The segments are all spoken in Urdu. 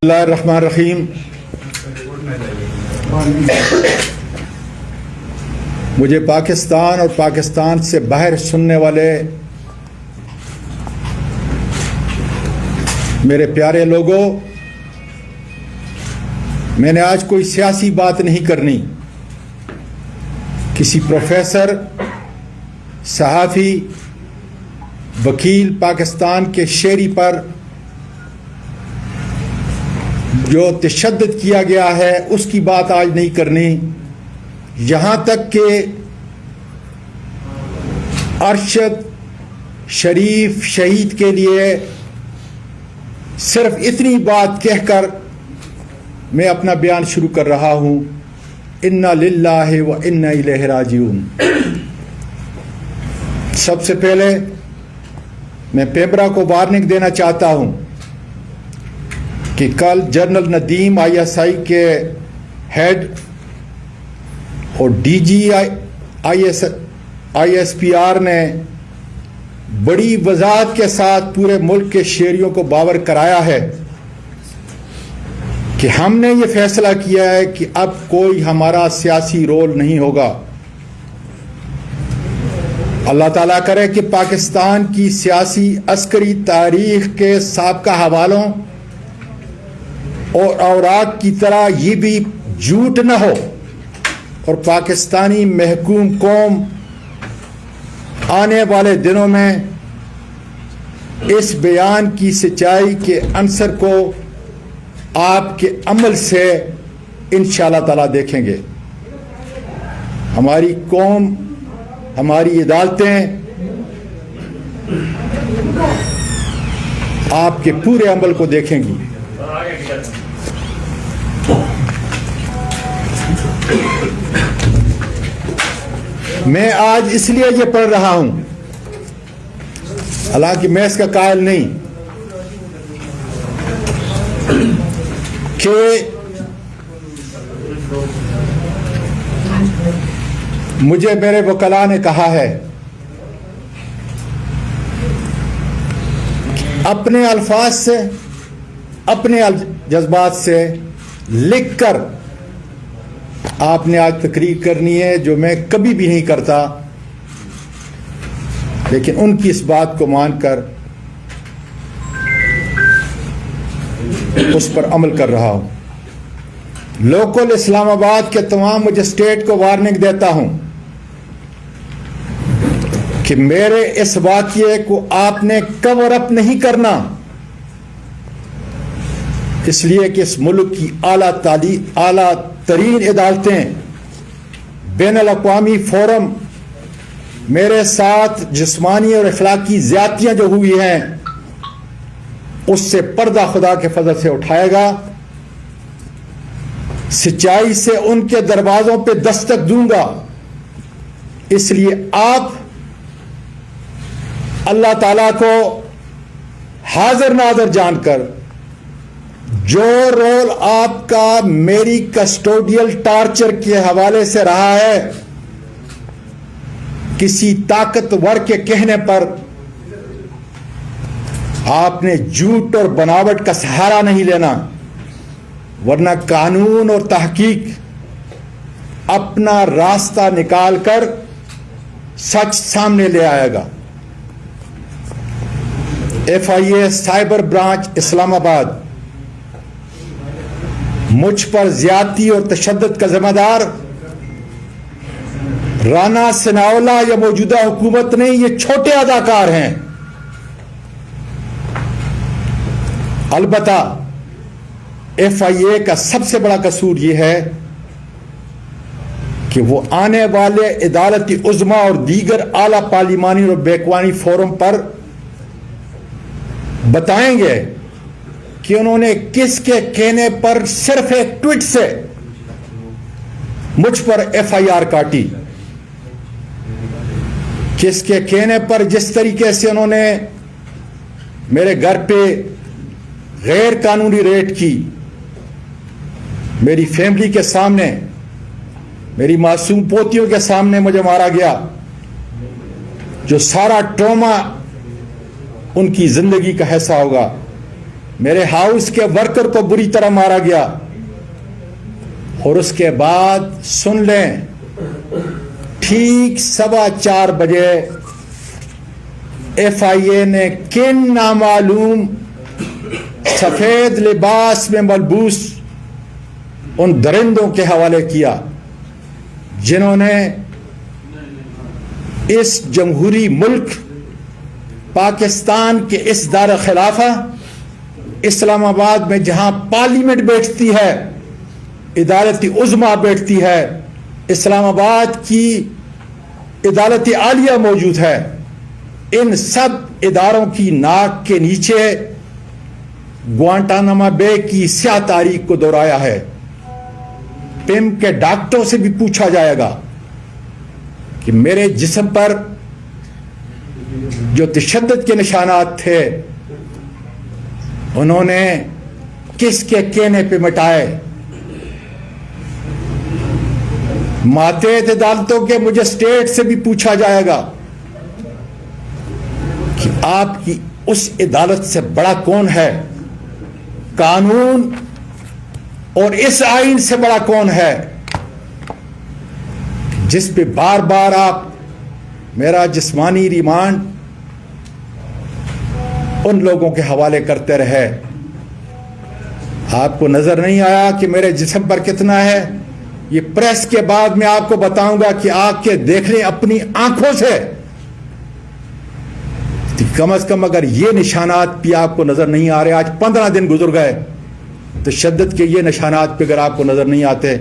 اللہ الرحمن الرحیم. مجھے پاکستان اور پاکستان سے باہر سننے والے میرے پیارے لوگوں، میں نے آج کوئی سیاسی بات نہیں کرنی. کسی پروفیسر، صحافی، وکیل پاکستان کے شہری پر جو تشدد کیا گیا ہے اس کی بات آج نہیں کرنی. یہاں تک کہ ارشد شریف شہید کے لیے صرف اتنی بات کہہ کر میں اپنا بیان شروع کر رہا ہوں. انا للہ و انا الیہ راجعون. سب سے پہلے میں پیمرا کو وارننگ دینا چاہتا ہوں کہ کل جنرل ندیم ISI کے ہیڈ اور DG ISPR نے بڑی وضاحت کے ساتھ پورے ملک کے شہریوں کو باور کرایا ہے کہ ہم نے یہ فیصلہ کیا ہے کہ اب کوئی ہمارا سیاسی رول نہیں ہوگا. اللہ تعالیٰ کرے کہ پاکستان کی سیاسی عسکری تاریخ کے سابقہ حوالوں اور اوراق کی طرح یہ بھی جھوٹ نہ ہو اور پاکستانی محکوم قوم آنے والے دنوں میں اس بیان کی سچائی کے عنصر کو آپ کے عمل سے انشاءاللہ تعالیٰ دیکھیں گے. ہماری قوم، ہماری عدالتیں آپ کے پورے عمل کو دیکھیں گی. میں آج اس لیے یہ پڑھ رہا ہوں، حالانکہ میں اس کا قائل نہیں، کہ مجھے میرے وکلاء نے کہا ہے اپنے الفاظ سے، اپنے جذبات سے لکھ کر آپ نے آج تقریر کرنی ہے، جو میں کبھی بھی نہیں کرتا، لیکن ان کی اس بات کو مان کر اس پر عمل کر رہا ہوں. لوکل اسلام آباد کے تمام مجسٹریٹ کو وارننگ دیتا ہوں کہ میرے اس واقعے کو آپ نے کور اپ نہیں کرنا، اس لیے کہ اس ملک کی اعلیٰ ترین عدالتیں، بین الاقوامی فورم میرے ساتھ جسمانی اور اخلاقی زیادتیاں جو ہوئی ہیں اس سے پردہ خدا کے فضل سے اٹھائے گا. سچائی سے ان کے دروازوں پہ دستک دوں گا. اس لیے آپ اللہ تعالیٰ کو حاضر ناظر جان کر جو رول آپ کا میری کسٹوڈیل ٹارچر کے حوالے سے رہا ہے، کسی طاقتور کے کہنے پر آپ نے جھوٹ اور بناوٹ کا سہارا نہیں لینا، ورنہ قانون اور تحقیق اپنا راستہ نکال کر سچ سامنے لے آئے گا. FIA سائبر برانچ اسلام آباد مجھ پر زیادتی اور تشدد کا ذمہ دار رانا ثناءاللہ یا موجودہ حکومت نہیں، یہ چھوٹے اداکار ہیں. البتہ FIA کا سب سے بڑا قصور یہ ہے کہ وہ آنے والے عدالتی عظمیٰ اور دیگر اعلیٰ پارلیمانی اور بیکوانی فورم پر بتائیں گے کہ انہوں نے کس کے کہنے پر صرف ایک ٹویٹ سے مجھ پر FIR کاٹی، کس کے کہنے پر جس طریقے سے انہوں نے میرے گھر پہ غیر قانونی ریڈ کی، میری فیملی کے سامنے، میری معصوم پوتیوں کے سامنے مجھے مارا گیا، جو سارا ٹراما ان کی زندگی کا حصہ ہوگا. میرے ہاؤس کے ورکر کو بری طرح مارا گیا، اور اس کے بعد سن لیں ٹھیک 4:15 بجے FIA نے کن نامعلوم سفید لباس میں ملبوس ان درندوں کے حوالے کیا جنہوں نے اس جمہوری ملک پاکستان کے اس دار خلافہ اسلام آباد میں جہاں پارلیمنٹ بیٹھتی ہے، عدالت عظمیٰ بیٹھتی ہے، اسلام آباد کی عدالت عالیہ موجود ہے، ان سب اداروں کی ناک کے نیچے گوانٹانامو بے کی سیاہ تاریخ کو دہرایا ہے۔ پم کے ڈاکٹروں سے بھی پوچھا جائے گا کہ میرے جسم پر جو تشدد کے نشانات تھے انہوں نے کس کے کہنے پہ مٹائے۔ ماتحت عدالتوں کے مجسٹریٹ سے بھی پوچھا جائے گا کہ آپ کی اس عدالت سے بڑا کون ہے، قانون اور اس آئین سے بڑا کون ہے جس پہ بار بار آپ میرا جسمانی ریمانڈ ان لوگوں کے حوالے کرتے رہے۔ آپ کو نظر نہیں آیا کہ میرے جسم پر کتنا ہے؟ یہ پریس کے بعد میں آپ کو بتاؤں گا کہ آگ کے دیکھ لیں اپنی آنکھوں سے، کم از کم اگر یہ نشانات بھی آپ کو نظر نہیں آ رہے، آج 15 دن گزر گئے، تشدد کے یہ نشانات پہ اگر آپ کو نظر نہیں آتے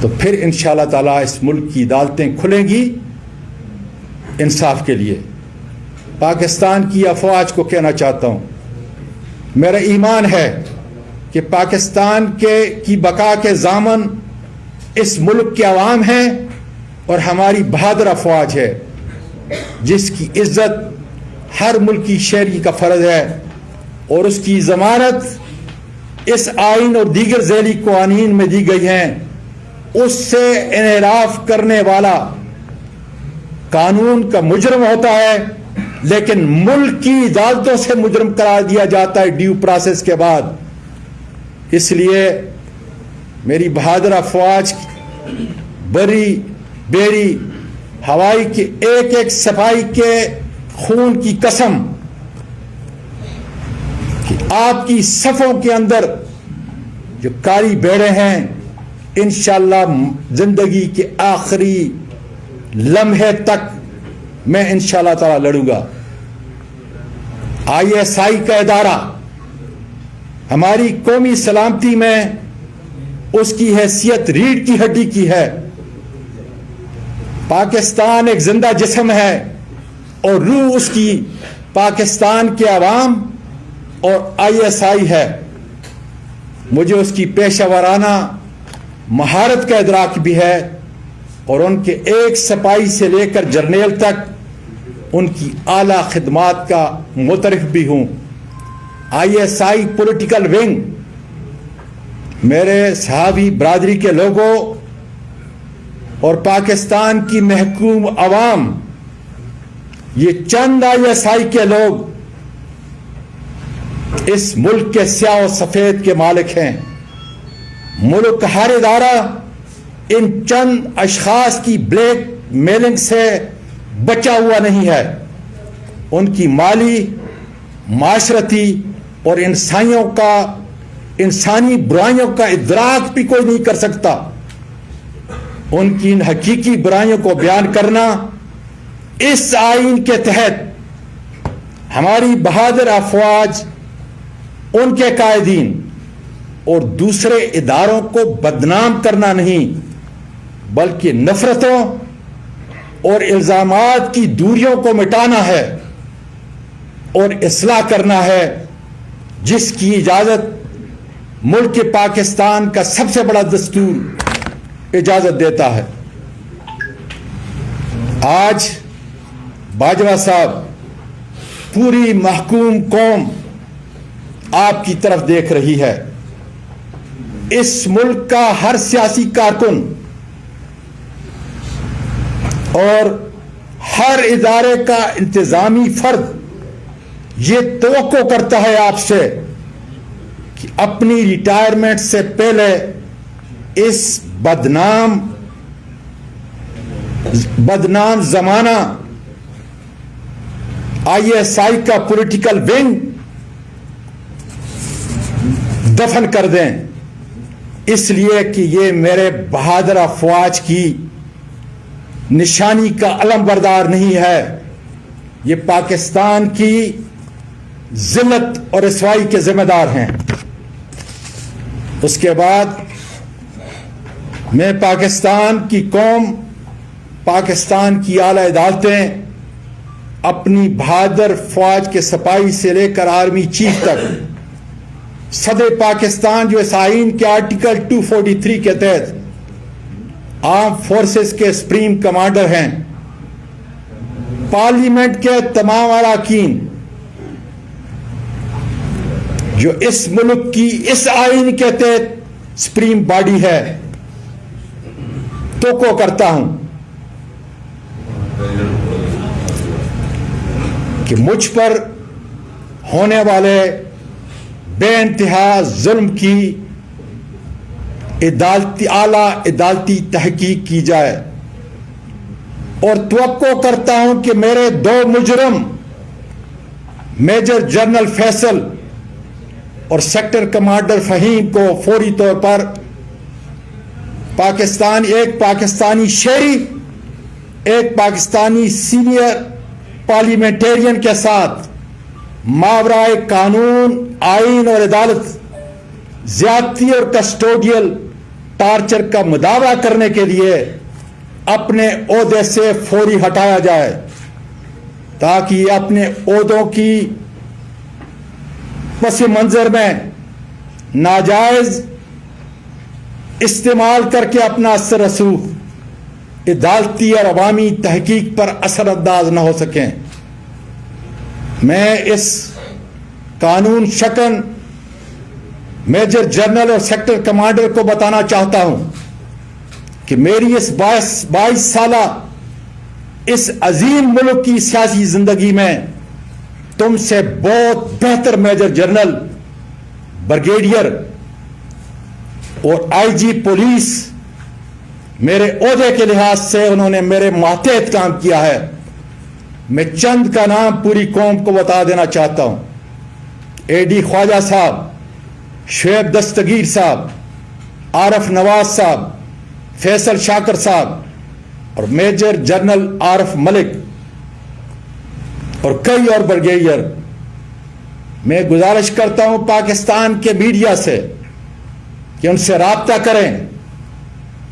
تو پھر انشاءاللہ تعالیٰ اس ملک کی عدالتیں کھلیں گی انصاف کے لیے۔ پاکستان کی افواج کو کہنا چاہتا ہوں، میرا ایمان ہے کہ پاکستان کی بقا کے ضامن اس ملک کے عوام ہیں اور ہماری بہادر افواج ہے جس کی عزت ہر ملکی شہری کا فرض ہے، اور اس کی ضمانت اس آئین اور دیگر ذیلی قوانین میں دی گئی ہیں۔ اس سے انحراف کرنے والا قانون کا مجرم ہوتا ہے، لیکن ملک کی عدالتوں سے مجرم قرار دیا جاتا ہے ڈیو پروسیس کے بعد۔ اس لیے میری بہادر افواج بری بیری ہوائی کے ایک ایک سپاہی کے خون کی قسم کہ آپ کی صفوں کے اندر جو کالی بیڑے ہیں انشاءاللہ زندگی کے آخری لمحے تک میں انشاءاللہ تعالی لڑوں گا۔ ISI کا ادارہ ہماری قومی سلامتی میں اس کی حیثیت ریڑھ کی ہڈی کی ہے۔ پاکستان ایک زندہ جسم ہے اور روح اس کی پاکستان کے عوام اور ISI ہے۔ مجھے اس کی پیشہ ورانہ مہارت کا ادراک بھی ہے اور ان کے ایک سپاہی سے لے کر جرنیل تک ان کی اعلیٰ خدمات کا معترف بھی ہوں۔ ISI پولیٹیکل ونگ میرے صحابی برادری کے لوگوں اور پاکستان کی محکوم عوام، یہ چند ISI کے لوگ اس ملک کے سیاہ و سفید کے مالک ہیں۔ ملک ہر ادارہ ان چند اشخاص کی بلیک میلنگ سے بچا ہوا نہیں ہے۔ ان کی مالی، معاشرتی اور انسانی برائیوں کا ادراک بھی کوئی نہیں کر سکتا۔ ان کی ان حقیقی برائیوں کو بیان کرنا اس آئین کے تحت ہماری بہادر افواج، ان کے قائدین اور دوسرے اداروں کو بدنام کرنا نہیں بلکہ نفرتوں اور الزامات کی دوریوں کو مٹانا ہے اور اصلاح کرنا ہے، جس کی اجازت ملک پاکستان کا سب سے بڑا دستور اجازت دیتا ہے۔ آج باجوہ صاحب، پوری محکوم قوم آپ کی طرف دیکھ رہی ہے۔ اس ملک کا ہر سیاسی کارکن اور ہر ادارے کا انتظامی فرد یہ توقع کرتا ہے آپ سے کہ اپنی ریٹائرمنٹ سے پہلے اس بدنام زمانہ ISI کا پولیٹیکل ونگ دفن کر دیں، اس لیے کہ یہ میرے بہادر افواج کی نشانی کا علم بردار نہیں ہے، یہ پاکستان کی ذلت اور رسوائی کے ذمہ دار ہیں۔ اس کے بعد میں پاکستان کی قوم، پاکستان کی اعلی عدالتیں اپنی بہادر فوج کے سپاہی سے لے کر آرمی چیف تک، صدر پاکستان جو اس آئین کے آرٹیکل 243 کے تحت آرم فورسز کے سپریم کمانڈر ہیں، پارلیمنٹ کے تمام اراکین جو اس ملک کی اس آئین کے تحت سپریم باڈی ہے، توقع کرتا ہوں کہ مجھ پر ہونے والے بے انتہا ظلم کی اعلیٰ عدالتی تحقیق کی جائے، اور توقع کرتا ہوں کہ میرے 2 مجرم میجر جنرل فیصل اور سیکٹر کمانڈر فہیم کو فوری طور پر ایک پاکستانی شہری، ایک پاکستانی سینئر پارلیمنٹرین کے ساتھ ماورائے قانون، آئین اور عدالت زیادتی اور کسٹوڈیل ٹارچر کا مداوع کرنے کے لیے اپنے عہدے سے فوری ہٹایا جائے، تاکہ یہ اپنے عہدوں کی پس منظر میں ناجائز استعمال کر کے اپنا اثر رسوخ عدالتی اور عوامی تحقیق پر اثر انداز نہ ہو سکیں۔ میں اس قانون شکن میجر جنرل اور سیکٹر کمانڈر کو بتانا چاہتا ہوں کہ میری اس 22 سالہ اس عظیم ملک کی سیاسی زندگی میں تم سے بہت بہتر میجر جنرل، بریگیڈیئر اور IG پولیس میرے عہدے کے لحاظ سے انہوں نے میرے ماتحت کام کیا ہے۔ میں چند کا نام پوری قوم کو بتا دینا چاہتا ہوں: AD خواجہ صاحب، شعیب دستگیر صاحب، عارف نواز صاحب، فیصل شاکر صاحب اور میجر جنرل عارف ملک اور کئی اور بریگیڈیئر۔ میں گزارش کرتا ہوں پاکستان کے میڈیا سے کہ ان سے رابطہ کریں،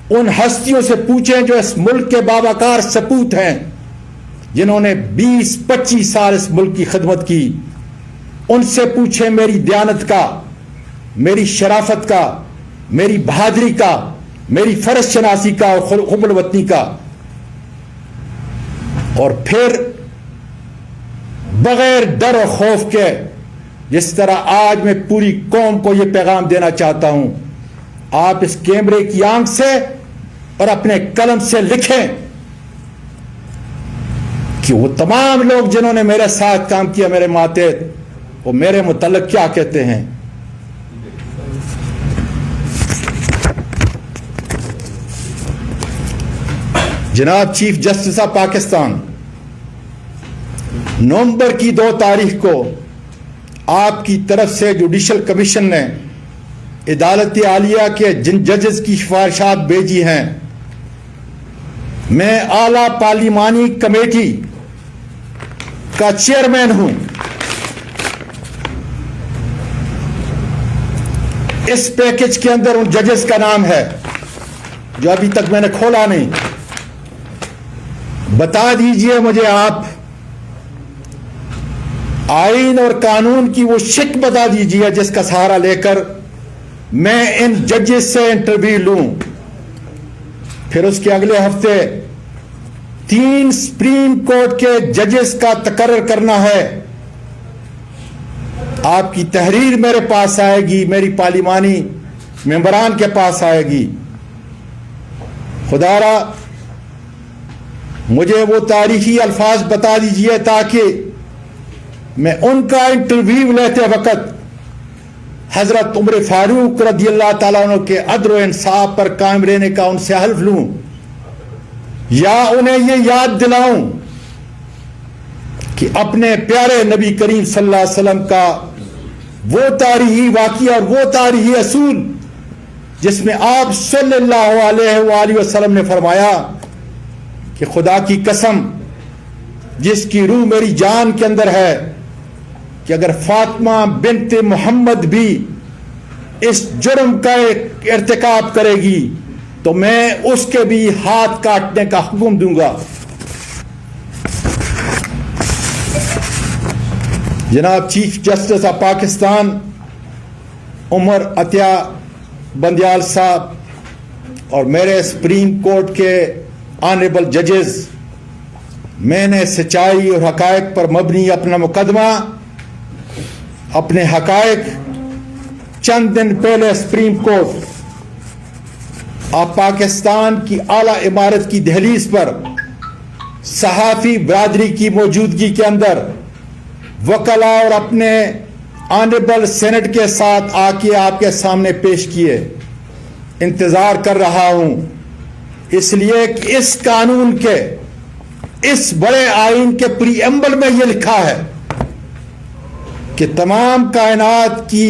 ان ہستیوں سے پوچھیں جو اس ملک کے باوقار سپوت ہیں، جنہوں نے 20-25 سال اس ملک کی خدمت کی۔ ان سے پوچھیں میری دیانت کا، میری شرافت کا، میری بہادری کا، میری فرض شناسی کا اور حب الوطنی کا، اور پھر بغیر ڈر و خوف کے، جس طرح آج میں پوری قوم کو یہ پیغام دینا چاہتا ہوں، آپ اس کیمرے کی آنکھ سے اور اپنے قلم سے لکھیں کہ وہ تمام لوگ جنہوں نے میرے ساتھ کام کیا، میرے ماتحت، وہ میرے متعلق کیا کہتے ہیں۔ جناب چیف جسٹس آف پاکستان، نومبر کی 2 تاریخ کو آپ کی طرف سے جوڈیشل کمیشن نے عدالت عالیہ کے جن ججز کی سفارشات بھیجی ہیں، میں اعلیٰ پارلیمانی کمیٹی کا چیئرمین ہوں۔ اس پیکج کے اندر ان ججز کا نام ہے جو ابھی تک میں نے کھولا نہیں۔ بتا دیجئے مجھے آپ آئین اور قانون کی وہ شک بتا دیجئے جس کا سہارا لے کر میں ان ججز سے انٹرویو لوں۔ پھر اس کے اگلے ہفتے 3 سپریم کورٹ کے ججز کا تقرر کرنا ہے۔ آپ کی تحریر میرے پاس آئے گی، میری پارلیمانی ممبران کے پاس آئے گی۔ خدا را مجھے وہ تاریخی الفاظ بتا دیجئے تاکہ میں ان کا انٹرویو لیتے وقت حضرت عمر فاروق رضی اللہ تعالیٰ عنہ کے عدل و انصاف پر قائم رہنے کا ان سے حلف لوں یا انہیں یہ یاد دلاؤں کہ اپنے پیارے نبی کریم صلی اللہ علیہ وسلم کا وہ تاریخی واقعہ اور وہ تاریخی اصول جس میں آپ صلی اللہ علیہ وآلہ وسلم نے فرمایا کہ خدا کی قسم جس کی روح میری جان کے اندر ہے کہ اگر فاطمہ بنت محمد بھی اس جرم کا ارتکاب کرے گی تو میں اس کے بھی ہاتھ کاٹنے کا حکم دوں گا. جناب چیف جسٹس آف پاکستان عمر عطیہ بندیال صاحب اور میرے سپریم کورٹ کے آنریبل ججز، میں نے سچائی اور حقائق پر مبنی اپنا مقدمہ اپنے حقائق چند دن پہلے سپریم کورٹ آف پاکستان کی اعلی عمارت کی دہلیز پر صحافی برادری کی موجودگی کے اندر وکلاء اور اپنے آنریبل سینٹ کے ساتھ آ کے آپ کے سامنے پیش کیے. انتظار کر رہا ہوں اس لیے کہ اس قانون کے اس بڑے آئین کے پری ایمبل میں یہ لکھا ہے کہ تمام کائنات کی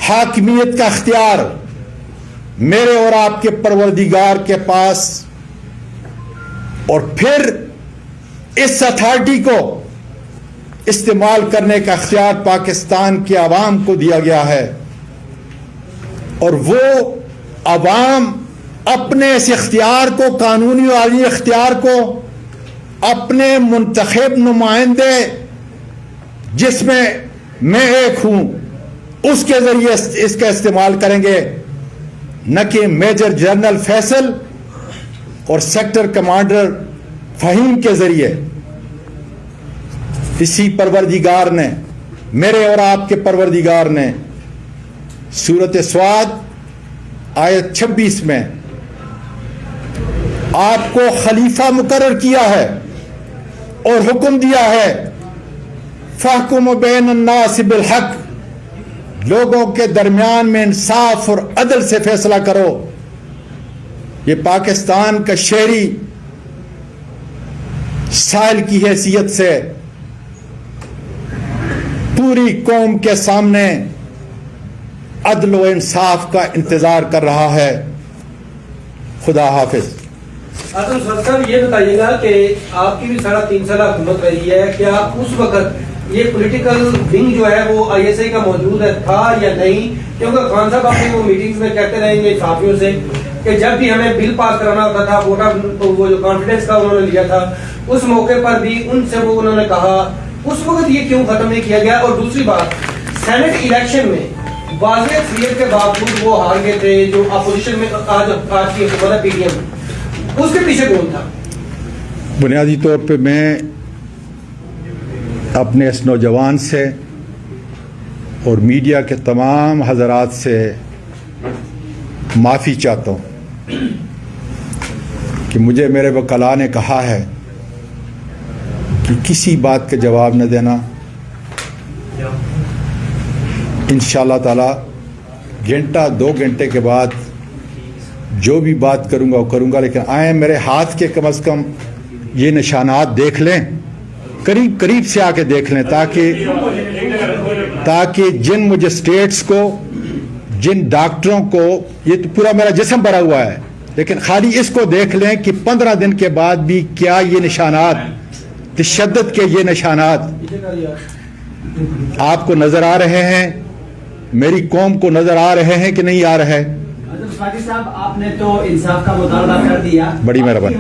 حاکمیت کا اختیار میرے اور آپ کے پروردگار کے پاس، اور پھر اس اتھارٹی کو استعمال کرنے کا اختیار پاکستان کے عوام کو دیا گیا ہے، اور وہ عوام اپنے اس اختیار کو، قانونی اور عالمی اختیار کو، اپنے منتخب نمائندے جس میں میں ایک ہوں اس کے ذریعے اس کا استعمال کریں گے، نہ کہ میجر جنرل فیصل اور سیکٹر کمانڈر فہیم کے ذریعے. اسی پروردگار نے، میرے اور آپ کے پروردگار نے سورۃ صاد آیت 26 میں آپ کو خلیفہ مقرر کیا ہے اور حکم دیا ہے فاحکم بین الناس بالحق، لوگوں کے درمیان میں انصاف اور عدل سے فیصلہ کرو. یہ پاکستان کا شہری سائل کی حیثیت سے پوری قوم کے سامنے عدل و انصاف کا انتظار کر رہا ہے. خدا حافظ. اعظم صاحب یہ بتائیے گا کہ آپ کی بھی 3.5 سالہ حکومت رہی ہے، کیا اس وقت یہ پولیٹیکل ونگ جو ہے وہ آئی ایس آئی کا موجود تھا یا نہیں؟ کیونکہ خان صاحب اپنی وہ میٹنگز میں کہتے رہیں گے صحافیوں سے کہ جب بھی ہمیں بل پاس کرانا ہوتا تھا، ووٹر تو وہ جو کانفیڈنس کا انہوں نے لیا تھا، اس موقع پر بھی ان سے وہ انہوں نے کہا، اس وقت یہ کیوں ختم نہیں کیا گیا؟ اور دوسری بات، سینٹ الیکشن میں واضح اکثریت کے باوجود وہ ہار گئے تھے، جو اپوزیشن میں آج کی حکومت ہے پی ڈی ایم، اس کے پیچھے کون تھا؟ بنیادی طور پہ میں اپنے اس نوجوان سے اور میڈیا کے تمام حضرات سے معافی چاہتا ہوں کہ مجھے میرے وکلاء نے کہا ہے کہ کسی بات کا جواب نہ دینا. انشاءاللہ تعالی گھنٹہ 2 گھنٹے کے بعد جو بھی بات کروں گا وہ کروں گا، لیکن آئیں میرے ہاتھ کے کم از کم یہ نشانات دیکھ لیں، قریب قریب سے آ کے دیکھ لیں، تاکہ جن مجسٹریٹس کو، جن ڈاکٹروں کو، یہ تو پورا میرا جسم بھرا ہوا ہے، لیکن خالی اس کو دیکھ لیں کہ 15 دن کے بعد بھی کیا یہ نشانات، تشدد کے یہ نشانات آپ کو نظر آ رہے ہیں، میری قوم کو نظر آ رہے ہیں کہ نہیں آ رہے؟ صاحب آپ نے تو انصاف کا مطالبہ کر دیا، بڑی مہربانی.